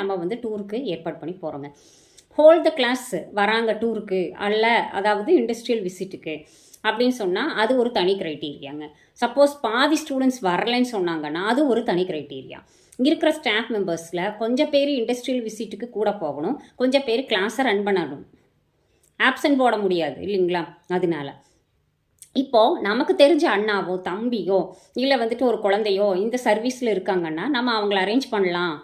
நம்ம வந்து டூருக்கு ஏற்பாடு பண்ணி போகிறோங்க. ஹோல் த கிளாஸ் வராங்க டூருக்கு அதாவது இண்டஸ்ட்ரியல் விசிட்டுக்கு அப்படின்னு சொன்னால் அது ஒரு தனி க்ரைட்டீரியாங்க. சப்போஸ் பாதி ஸ்டூடெண்ட்ஸ் வரலைன்னு சொன்னாங்கன்னா அது ஒரு தனி க்ரைட்டீரியா. இருக்கிற ஸ்டாஃப் மெம்பர்ஸில் கொஞ்சம் பேர் இண்டஸ்ட்ரியல் விசிட்டுக்கு கூட போகணும், கொஞ்சம் பேர் கிளாஸை ரன் பண்ணணும். ஆப்சன்ட் போட முடியாது இல்லைங்களா? அதனால இப்போது நமக்கு தெரிஞ்ச அண்ணாவோ தம்பியோ இல்லை வந்துட்டு ஒரு குழந்தையோ இந்த சர்வீஸில் இருக்காங்கன்னா நம்ம அவங்கள அரேஞ்ச் பண்ணலாம்.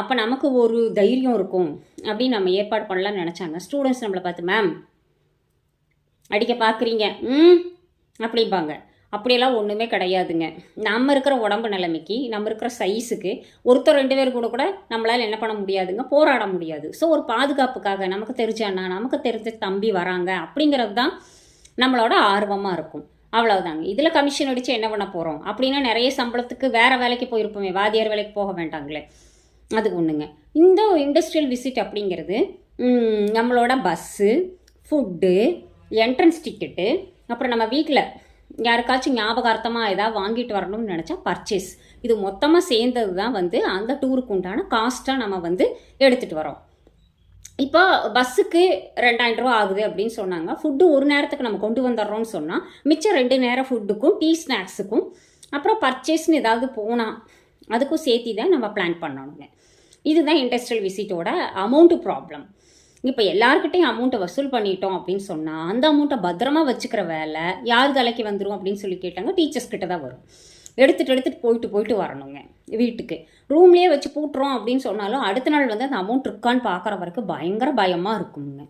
அப்போ நமக்கு ஒரு தைரியம் இருக்கும் அப்படின்னு நம்ம ஏற்பாடு பண்ணலாம்னு நினச்சாங்க. ஸ்டூடெண்ட்ஸ் நம்மளை பார்த்து மேம் அடிக்க பார்க்குறீங்க அப்படிம்பாங்க. அப்படியெல்லாம் ஒன்றுமே கிடையாதுங்க. நம்ம இருக்கிற உடம்பு நிலைமைக்கு, நம்ம இருக்கிற சைஸுக்கு ஒருத்தர் 2 பேர் கூட நம்மளால் என்ன பண்ண முடியாதுங்க, போராட முடியாது. ஸோ ஒரு பாதுகாப்புக்காக நமக்கு தெரிஞ்ச அண்ணா, நமக்கு தெரிஞ்ச தம்பி வராங்க அப்படிங்கிறது தான் நம்மளோட ஆர்வமாக இருக்கும். அவ்வளோதாங்க. இதில் கமிஷன் அடித்து என்ன பண்ண போகிறோம் அப்படின்னா நிறைய சம்பளத்துக்கு வேறு வேலைக்கு போயிருப்போமே, வாத்தியார் வேலைக்கு போக வேண்டாங்களே, அது ஒன்றுங்க. இந்த இண்டஸ்ட்ரியல் விசிட் அப்படிங்கிறது நம்மளோட பஸ்ஸு, ஃபுட்டு, என்ட்ரன்ஸ் டிக்கெட்டு, அப்புறம் நம்ம வீட்டில் யாருக்காச்சும் ஞாபகார்த்தமாக ஏதாவது வாங்கிட்டு வரணும்னு நினச்சா பர்ச்சேஸ், இது மொத்தமாக சேர்ந்தது தான் வந்து அந்த டூருக்கு உண்டான காஸ்ட்டாக நம்ம வந்து எடுத்துகிட்டு வரோம். இப்போ பஸ்ஸுக்கு 2000 ரூபா ஆகுது அப்படின்னு சொன்னாங்க. ஃபுட்டு ஒரு நேரத்துக்கு நம்ம கொண்டு வந்துடுறோம்னு சொன்னால் மிச்சம் 2 நேரம் ஃபுட்டுக்கும் டீ ஸ்நாக்ஸுக்கும் அப்புறம் பர்ச்சேஸ்னு ஏதாவது போனால் அதுக்கும் சேர்த்தி தான் நம்ம பிளான் பண்ணணுங்க. இதுதான் இண்டஸ்ட்ரியல் விசிட்டோட அமௌண்ட்டு ப்ராப்ளம். இப்போ எல்லாருக்கிட்டையும் அமௌண்ட்டை வசூல் பண்ணிட்டோம் அப்படின்னு சொன்னால் அந்த அமௌண்ட்டை பத்திரமா வச்சுக்கிற வேலை யார் தலைக்கு வந்துடும் அப்படின்னு சொல்லி கேட்டாங்க. டீச்சர்ஸ் கிட்ட தான் வரும். எடுத்துகிட்டு போயிட்டு வரணுங்க வீட்டுக்கு. ரூம்லேயே வச்சு பூட்டுறோம் அப்படின்னு சொன்னாலும் அடுத்த நாள் வந்து அந்த அமௌண்ட் இருக்கான்னு பார்க்குற வரைக்கும் பயங்கர பயமாக இருக்குங்க.